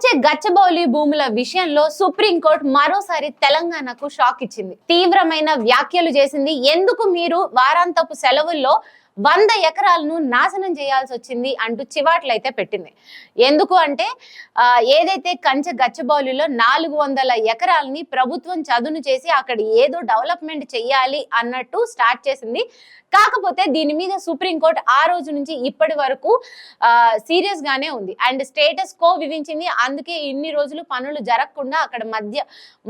కంచె గచ్చబౌలి భూముల విషయంలో సుప్రీంకోర్టు మరోసారి తెలంగాణకు షాక్ ఇచ్చింది. తీవ్రమైన వ్యాఖ్యలు చేసింది. ఎందుకు మీరు వారాంతపు సెలవుల్లో 100 ఎకరాలను నాశనం చేయాల్సి వచ్చింది అంటూ చివాట్లయితే పెట్టింది. ఎందుకు అంటే ఏదైతే కంచె గచ్చబౌలిలో 400 ఎకరాలని ప్రభుత్వం చదును చేసి అక్కడ ఏదో డెవలప్మెంట్ చెయ్యాలి అన్నట్టు స్టార్ట్ చేసింది. కాకపోతే దీని మీద సుప్రీంకోర్టు ఆ రోజు నుంచి ఇప్పటి వరకు సీరియస్ గానే ఉంది అండ్ స్టేటస్ కో విధించింది. అందుకే ఇన్ని రోజులు పనులు జరగకుండా అక్కడ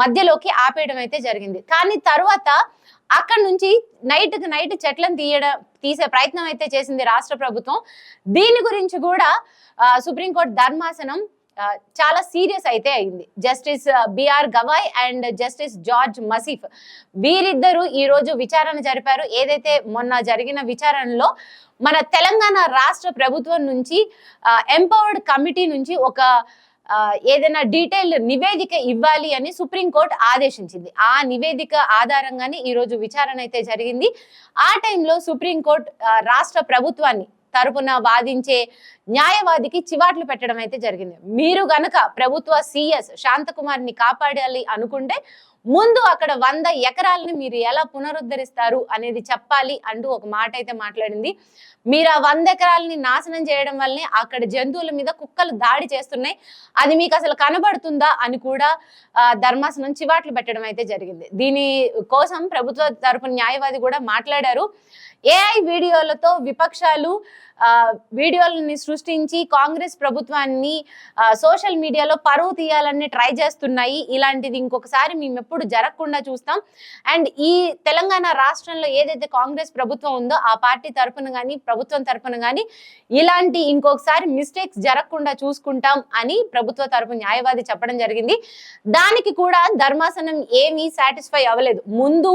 మధ్యలోకి ఆపేయడం అయితే జరిగింది. కానీ తర్వాత అక్కడ నుంచి నైట్ చెట్లను తీసే ప్రయత్నం అయితే చేసింది రాష్ట్ర ప్రభుత్వం. దీని గురించి కూడా సుప్రీంకోర్టు ధర్మాసనం చాలా సీరియస్ అయితే అయింది. Justice BR Gavai and justice George Masih వీరిద్దరూ ఈ రోజు విచారణ జరిపారు. ఏదైతే మొన్న జరిగిన విచారణలో మన తెలంగాణ రాష్ట్ర ప్రభుత్వం నుంచి ఎంపవర్డ్ కమిటీ నుంచి ఒక ఏదైనా డీటెయిల్ నివేదిక ఇవ్వాలి అని సుప్రీంకోర్టు ఆదేశించింది. ఆ నివేదిక ఆధారంగానే ఈ రోజు విచారణ అయితే జరిగింది. ఆ టైంలో సుప్రీంకోర్టు రాష్ట్ర ప్రభుత్వాన్ని తరపున వాదించే న్యాయవాదికి చివాట్లు పెట్టడం అయితే జరిగింది. మీరు గనక ప్రభుత్వ సిఎస్ శాంతకుమార్ని కాపాడాలి అనుకుంటే ముందు అక్కడ 100 ఎకరాలని మీరు ఎలా పునరుద్ధరిస్తారు అనేది చెప్పాలి అంటూ ఒక మాట అయితే మాట్లాడింది. మీరు ఆ 100 ఎకరాలని నాశనం చేయడం వల్లనే అక్కడ జంతువుల మీద కుక్కలు దాడి చేస్తున్నాయి, అది మీకు అసలు కనబడుతుందా అని కూడా ధర్మాసనం చివాట్లు పెట్టడం అయితే జరిగింది. దీని కోసం ప్రభుత్వ తరపున న్యాయవాది కూడా మాట్లాడారు. ఏఐ వీడియోలతో విపక్షాలు వీడియోలని సృష్టించి కాంగ్రెస్ ప్రభుత్వాన్ని సోషల్ మీడియాలో పరువు తీయాలని ట్రై చేస్తున్నాయి. ఇలాంటిది ఇంకొకసారి మేము ఎప్పుడు జరగకుండా చూస్తాం. అండ్ ఈ తెలంగాణ రాష్ట్రంలో ఏదైతే కాంగ్రెస్ ప్రభుత్వం ఉందో ఆ పార్టీ తరపున కానీ ప్రభుత్వం తరపున కానీ ఇలాంటి ఇంకొకసారి మిస్టేక్స్ జరగకుండా చూసుకుంటాం అని ప్రభుత్వ తరపు న్యాయవాది చెప్పడం జరిగింది. దానికి కూడా ధర్మాసనం ఏమీ సాటిస్ఫై అవ్వలేదు. ముందు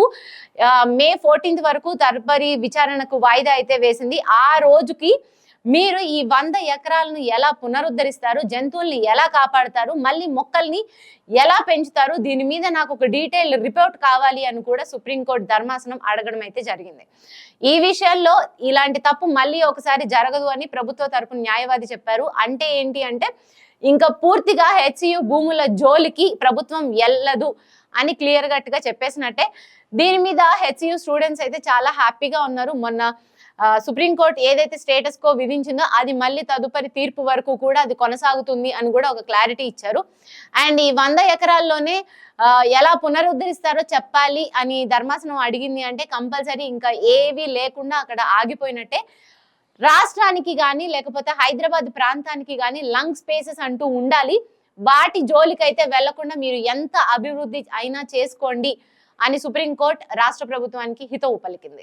మే 14 వరకు తదుపరి విచారణకు వాయిదా అయితే వేసింది. ఆ రోజుకి మీరు ఈ 100 ఎకరాలను ఎలా పునరుద్ధరిస్తారు, జంతువుల్ని ఎలా కాపాడతారు, మళ్ళీ మొక్కల్ని ఎలా పెంచుతారు, దీని మీద నాకు ఒక డీటెయిల్ రిపోర్ట్ కావాలి అని కూడా సుప్రీంకోర్టు ధర్మాసనం అడగడం అయితే జరిగింది. ఈ విషయంలో ఇలాంటి తప్పు మళ్ళీ ఒకసారి జరగదు అని ప్రభుత్వ తరపున న్యాయవాది చెప్పారు. అంటే ఏంటి అంటే ఇంకా పూర్తిగా హెచ్సియు భూముల జోలికి ప్రభుత్వం వెళ్ళదు అని క్లియర్ కట్గా చెప్పేసినట్టే. దీని మీద హెచ్సియు స్టూడెంట్స్ అయితే చాలా హ్యాపీగా ఉన్నారు. మొన్న సుప్రీంకోర్టు ఏదైతే స్టేటస్ కో విధించిందో అది మళ్ళీ తదుపరి తీర్పు వరకు కూడా అది కొనసాగుతుంది అని కూడా ఒక క్లారిటీ ఇచ్చారు. అండ్ ఈ 100 ఎకరాల్లోనే ఎలా పునరుద్ధరిస్తారో చెప్పాలి అని ధర్మాసనం అడిగింది అంటే కంపల్సరీ ఇంకా ఏవి లేకుండా అక్కడ ఆగిపోయినట్టే. రాష్ట్రానికి కానీ లేకపోతే హైదరాబాద్ ప్రాంతానికి కానీ లంగ్ స్పేసెస్ అంటూ ఉండాలి. వాటి జోలికైతే వెళ్లకుండా మీరు ఎంత అభివృద్ధి అయినా చేసుకోండి అని సుప్రీంకోర్టు రాష్ట్ర ప్రభుత్వానికి హితవు పలికింది.